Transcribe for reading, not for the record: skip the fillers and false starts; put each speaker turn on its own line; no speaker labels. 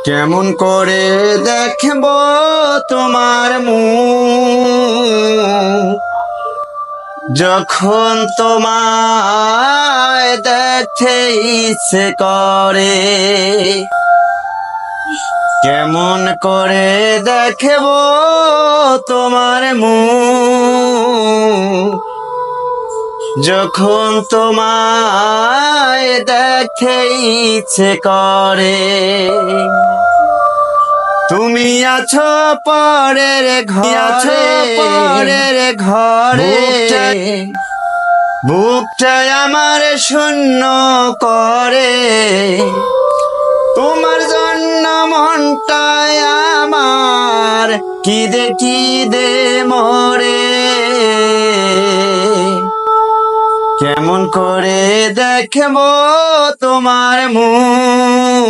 কেমন করে দেখব তোমার মুখ যখন তোমায় দেখতে ইচ্ছে করে। কেমন করে দেখব তোমার মুখ যখন তোমায় দেখতে ইচ্ছে করে। তুমি আছো পরের ঘরে, বুকটা আমার শূন্য করে। তোমার জন্য মনটায় আমার কিদে মরে। কেমন করে দেখব তোমার মুখ